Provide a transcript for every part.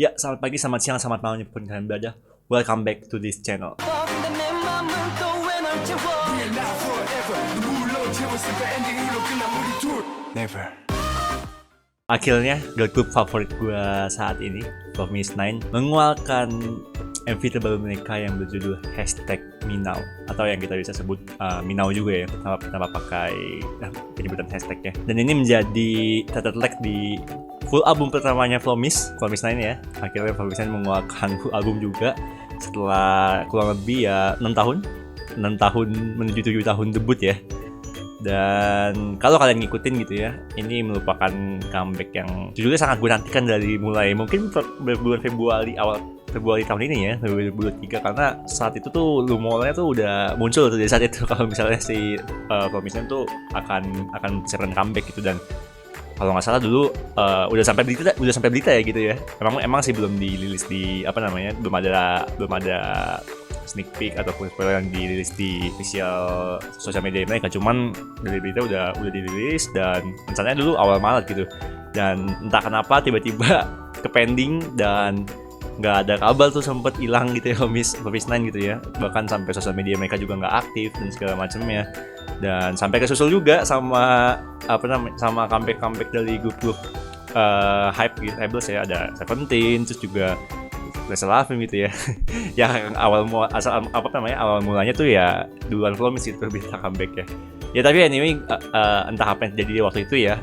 Ya, selamat pagi, selamat siang, selamat malam, pun kalian berada. Welcome back to this channel. Never. Akhirnya, girl group favorit gue saat ini, Promise 9, mengeluarkan MV terbaru mereka yang berjudul #Minau, atau yang kita bisa sebut Minau juga ya, tanpa pakai penyebutan hashtagnya. Dan ini menjadi tertelek di full album pertamanya Promise 9 ya. Akhirnya Promise 9 mengeluarkan full album juga setelah kurang lebih ya 6 tahun menuju 7 tahun debut ya. Dan kalau kalian ngikutin gitu ya, ini merupakan comeback yang jujurnya sangat gue nantikan dari mulai mungkin bulan awal Februari tahun ini ya, 2023, karena saat itu tuh rumornya tuh udah muncul tuh dari saat itu kalau misalnya si Promise tuh akan siaran comeback gitu. Dan kalau nggak salah dulu udah sampai berita ya gitu ya. Emang sih belum dirilis di belum ada sneak peek ataupun spoiler yang dirilis di official sosial media mereka. Cuman dari berita udah dirilis dan rencananya dulu awal Maret gitu. Dan entah kenapa tiba-tiba kepending dan nggak ada kabar tuh, sempet hilang gitu ya Promise 9 gitu ya. Bahkan sampai sosial media mereka juga nggak aktif dan segala macamnya. Dan sampai kesusul juga sama sama comeback dari grup hype gitu, Hypeless ya, ada Seventeen, terus juga Lavin gitu ya. Yang awal mulanya tuh ya duluan Promise itu berita comeback ya. Ya tapi anyway, entah apa yang terjadi waktu itu ya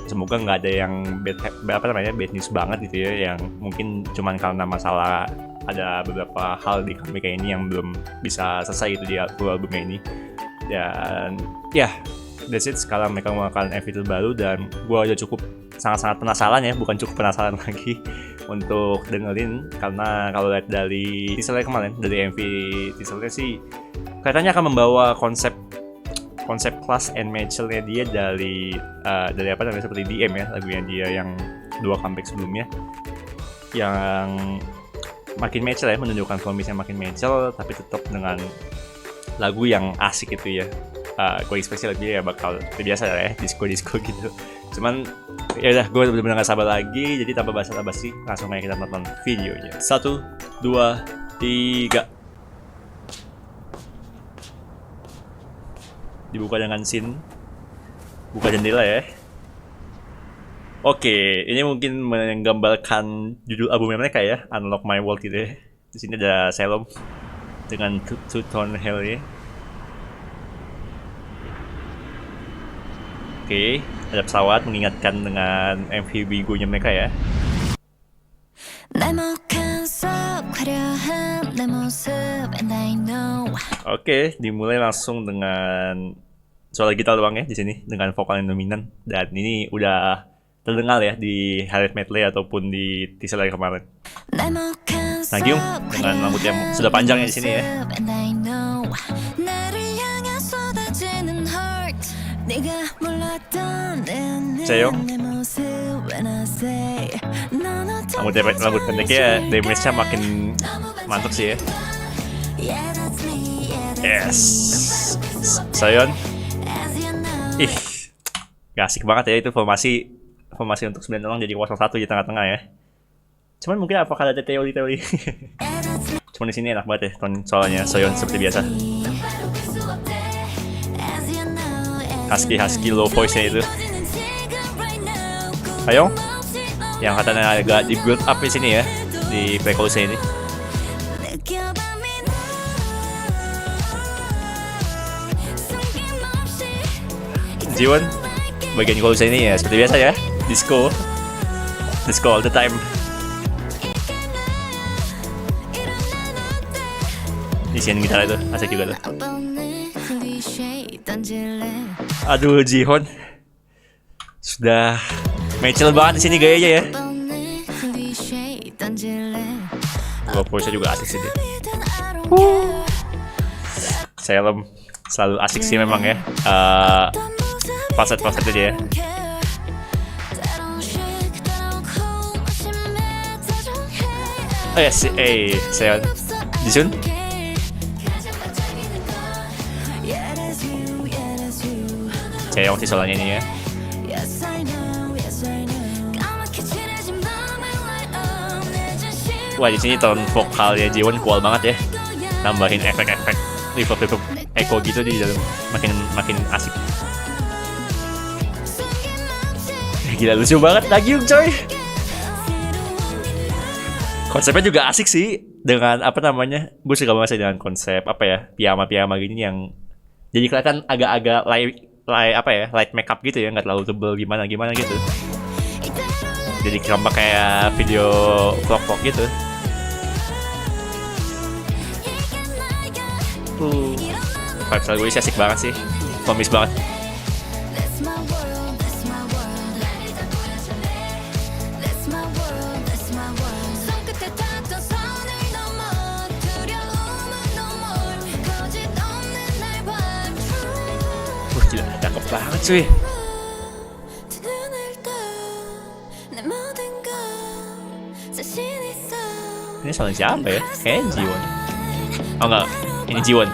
semoga nggak ada yang bad news banget gitu ya, yang mungkin cuman karena masalah ada beberapa hal di comeback ini yang belum bisa selesai itu di albumnya ini. Dan ya that's it, sekarang mereka mengeluarkan MV terbaru dan gue aja cukup sangat penasaran ya, bukan cukup penasaran lagi untuk dengerin, karena kalau lihat dari teasernya kemarin, dari MV teasernya sih kelihatannya akan membawa konsep Class and Mitchell-nya dia dari seperti DM ya, lagunya dia yang 2 comeback sebelumnya, yang makin Mitchell ya, menunjukkan Promise-nya makin Mitchell tapi tetap dengan lagu yang asik gitu ya. Gue ekspektasi lebih ya bakal biasa ya, disco gitu. Cuman ya udah, gue benar-benar gak sabar lagi. Jadi tanpa basa-basi, langsung aja kita nonton videonya. 1, 2, 3. Dibuka dengan scene buka jendela ya. Oke, ini mungkin menggambarkan judul albumnya mereka ya, Unlock My World gitu ya. Di sini ada Salome dengan Two Tone Hell ya. Oke, ada pesawat mengingatkan dengan MV Bigonya mereka ya. Oke, dimulai langsung dengan suara gitar doang ya di sini dengan vokal yang dominan, dan ini udah terdengar ya di highlight medley ataupun di teaser lagi kemarin. Nagium dengan rambut yang sudah panjang ya di sini ya. Seyong rambut pendeknya damage-nya makin mantap sih ya. Yes, Soyeon. Gak asik banget ya itu formasi untuk 9 orang jadi 01 di tengah-tengah ya. Cuman mungkin apakah ada teori cuman di sini enak banget ya soalnya Soyeon seperti biasa. Husky low voice-nya itu. Ayo, yang katanya agak di build up di sini ya, di pre-chorus-nya ini. Jiwon bagian chorus ini ya seperti biasa ya, disco all the time. Isian gitar itu asik juga tuh. Aduh, Jihoon sudah Mitchell banget di sini gayanya ya. Voice-nya juga asik sih dia. Salome selalu asik sih memang ya. Falset-falsetnya dia. Oh ya, Seon Jisun. Ceyong sih soalnya ini ya. Wah, di sini tone vokalnya Jiwon kuat banget ya. Nambahin efek-efek reverb echo gitu di dalam, makin asik. Gila, lucu banget Dagyung coy. Konsepnya juga asik sih, dengan apa namanya, gue suka banget sih dengan konsep apa ya, piyama gini yang jadi kelihatan agak-agak light makeup gitu ya, nggak terlalu tebel gimana gitu. Jadi tampak kayak video vlog gitu. Vibes lagu ini asik banget sih, komis banget. Gila, cakep banget cuy. Ini soal siapa ya? Kayaknya Jiwon. Oh enggak, ini Jiwon.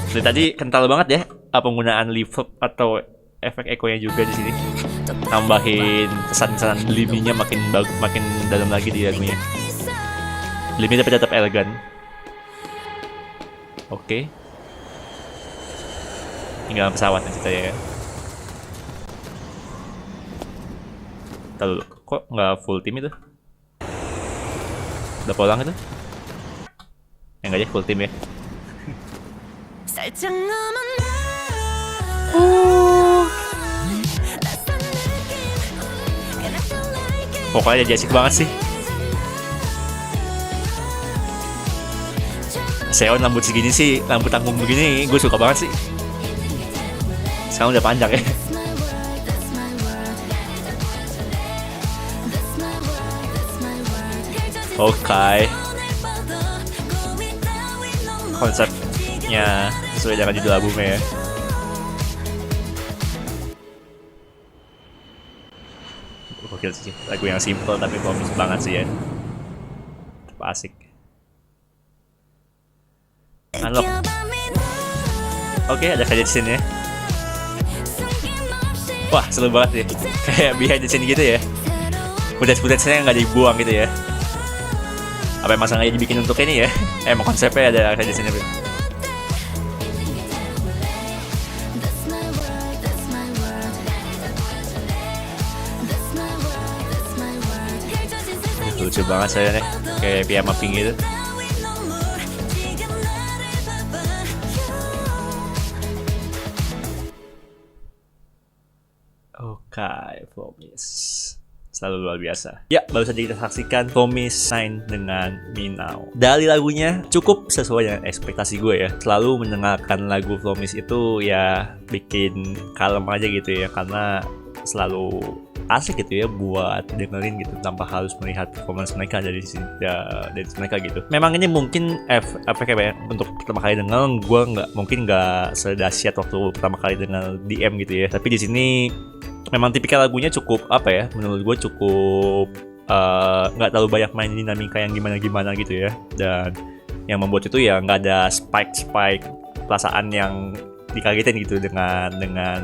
Dari tadi kental banget ya penggunaan reverb atau efek echo-nya juga di sini. Tambahin kesan-kesan liminya makin dalam lagi di lagunya. Liminya tapi tetap elegan. Oke. Tinggal pesawat nih ceritanya ya. Ntar dulu, kok nggak full tim itu? Udah pulang itu? Enggak aja full tim ya. Pokoknya jadi asik banget sih. Seon rambut segini sih, rambut tanggung begini, gue suka banget sih. Sekarang udah panjang ya. Oke. Konsepnya sesuai dengan judul albumnya ya. Gokil sih, lagu yang simple tapi komis banget sih ya. Tetap asik. Unlock. Oke, ada kayak di sini ya. Wah, seru banget ya. Kayak behind the scene gitu ya. Footage-nya nggak dibuang gitu ya. Apa emang sengaja dibikin untuk ini ya? Emang konsepnya ada kayak di sini. Lucu banget saya nih, kayak piyama pink gitu. Oke, Promise selalu luar biasa. Ya, baru saja kita saksikan Promise 9 dengan Me Now. Dari lagunya cukup sesuai dengan ekspektasi gue ya. Selalu mendengarkan lagu Promise itu ya bikin kalem aja gitu ya, karena selalu asik gitu ya buat dengerin gitu tanpa harus melihat performance mereka dari mereka gitu. Memang ini mungkin efeknya ya, untuk pertama kali denger gue nggak sedahsyat waktu pertama kali denger DM gitu ya. Tapi di sini memang tipikal lagunya cukup apa ya, menurut gue cukup nggak terlalu banyak main dinamika yang gimana gitu ya. Dan yang membuat itu ya nggak ada spike perasaan yang dikagetin gitu dengan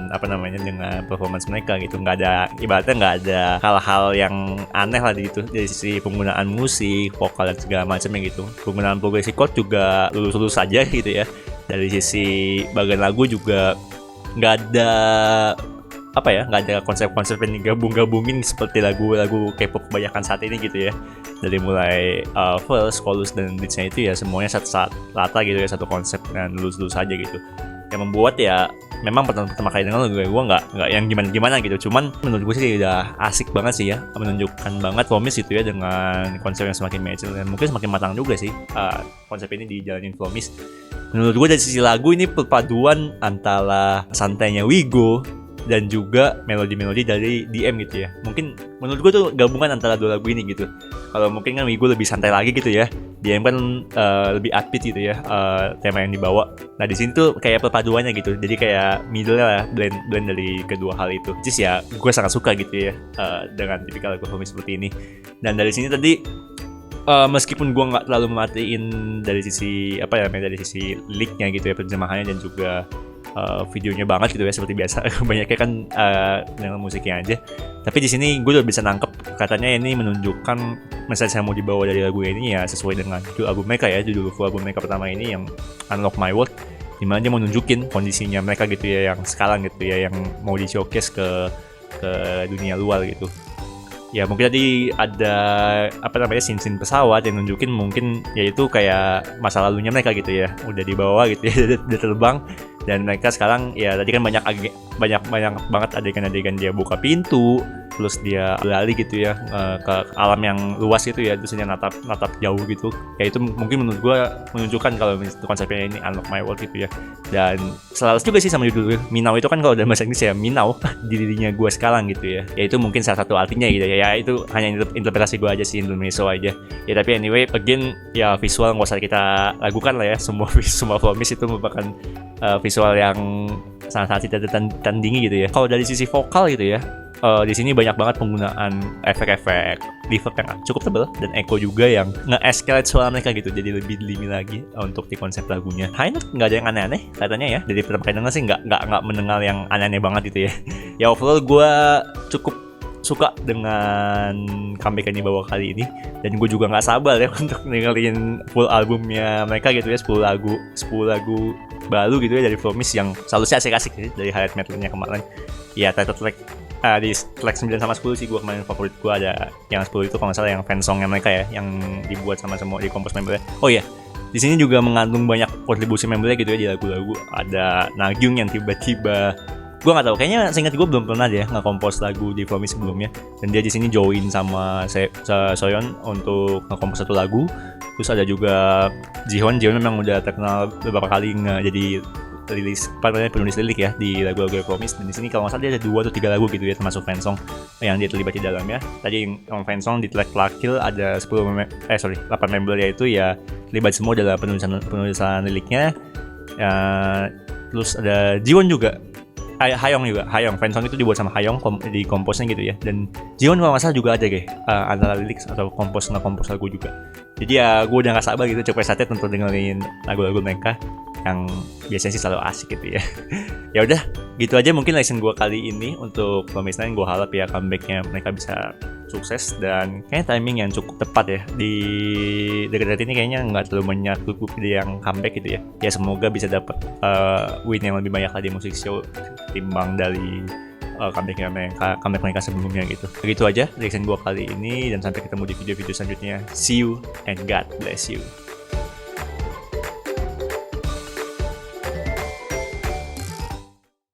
apa namanya, dengan performance mereka gitu. Nggak ada, ibaratnya nggak ada hal-hal yang aneh lah gitu dari sisi penggunaan musik, vokal dan segala macamnya gitu. Penggunaan progressive chord juga lulus saja gitu ya. Dari sisi bagian lagu juga nggak ada apa ya, nggak ada konsep-konsep yang digabungin seperti lagu-lagu K-pop kebanyakan saat ini gitu ya. Dari mulai verse, chorus dan beatsnya itu ya semuanya satu rata gitu ya, satu konsep dan lulus saja gitu. Yang membuat ya memang pertama kali dengar gue nggak yang gimana gitu. Cuman menurut gue sih udah asik banget sih ya, menunjukkan banget Promise itu ya dengan konsep yang semakin mature dan mungkin semakin matang juga sih konsep ini dijalanin Promise. Menurut gue dari sisi lagu ini perpaduan antara santainya Wigo dan juga melodi-melodi dari DM gitu ya. Mungkin menurut gue tuh gabungan antara dua lagu ini gitu. Kalau mungkin kan Wigo lebih santai lagi gitu ya, DM kan lebih upbeat gitu ya, tema yang dibawa. Nah di sini tuh kayak perpaduannya gitu, jadi kayak middle lah, blend dari kedua hal itu. Just ya gue sangat suka gitu ya dengan tipikal lagu Promise seperti ini. Dan dari sini tadi meskipun gue nggak terlalu merhatiin dari sisi apa ya, dari sisi liriknya gitu ya, penjemahannya dan juga videonya banget gitu ya seperti biasa. Banyaknya kan dengan musiknya aja. Tapi di sini gue udah bisa nangkep katanya ini menunjukkan message yang mau dibawa dari lagu ini ya sesuai dengan judul album mereka ya, judul full album mereka pertama ini yang Unlock My World, dimana dia mau nunjukin kondisinya mereka gitu ya yang sekarang gitu ya, yang mau di showcase ke dunia luar gitu. Ya mungkin tadi ada scene pesawat yang nunjukin mungkin yaitu kayak masa lalunya mereka gitu ya, udah dibawa gitu ya, udah terbang, dan mereka sekarang ya tadi kan banyak banget adegan-adegan dia buka pintu, terus dia berlari gitu ya ke alam yang luas gitu ya, terus dia natap jauh gitu. Ya itu mungkin menurut gue menunjukkan kalau konsepnya ini Unlock My World gitu ya. Dan selaras juga sih sama judul Minau itu kan, kalau dalam bahasa Inggris ya Minau di dirinya gue sekarang gitu ya. Ya itu mungkin salah satu artinya gitu ya. Ya itu hanya interpretasi gue aja sih, Indonesia aja. Ya tapi anyway, again ya visual nggak usah kita ragukan lah ya. Semua Promise itu merupakan visual yang sangat tidak tertandingi gitu ya. Kalau dari sisi vokal gitu ya, di sini banyak banget penggunaan efek-efek reverb yang cukup tebal dan echo juga yang nge-escalate suara mereka gitu, jadi lebih dimi lagi untuk di konsep lagunya. High note nggak ada yang aneh-aneh katanya ya, dari pertama kali denger sih nggak mendengar yang aneh-aneh banget gitu ya. Ya overall gue cukup suka dengan comeback yang dibawa kali ini, dan gue juga nggak sabar ya untuk dengerin full albumnya mereka gitu ya, 10 lagu baru gitu ya dari Promise yang selalu sih asik-asik gitu, dari highlight metalnya kemarin. Ya title track di track 9 sama 10 sih gue kemarin favorit gue, ada yang 10 itu kalau nggak salah yang fan songnya mereka ya, yang dibuat sama semua di kompos membernya. Oh iya, di sini juga mengandung banyak kontribusi membernya gitu ya di lagu-lagu. Ada Nagyung yang tiba-tiba gue nggak tahu, kayaknya seingat gue belum pernah deh nge-compose lagu di Promise sebelumnya, dan dia di sini join sama Soyeon untuk nge-compose satu lagu. Terus ada juga Jihoon memang udah terkenal beberapa kali jadi penulis lirik ya di lagu-lagu Promise, dan di sini kalau nggak salah dia ada 2 atau 3 lagu gitu ya, termasuk fansong yang dia terlibat di dalamnya. Tadi yang fansong di track Lakil ada 8 member, yaitu ya terlibat semua dalam penulisan liriknya. Terus ada Jiwon juga, Hayong fansong itu dibuat sama Hayong di komposnya gitu ya, dan Jiwon kalau nggak salah juga ada antara lirik atau kompos lagu juga. Jadi ya gue udah nggak sabar gitu, cukup excited untuk dengerin lagu-lagu mereka yang biasanya sih selalu asik gitu ya. Ya udah, gitu aja mungkin lesson gue kali ini untuk Promise 9. Gue harap ya comebacknya mereka bisa sukses, dan kayaknya timing yang cukup tepat ya. Di dekat-dekat ini kayaknya nggak terlalu banyak grup yang comeback gitu ya. Ya semoga bisa dapat win yang lebih banyak lagi di musik show timbang dari comeback mereka sebelumnya gitu. Begitu aja reaction gue kali ini, dan sampai ketemu di video-video selanjutnya. See you and God bless you.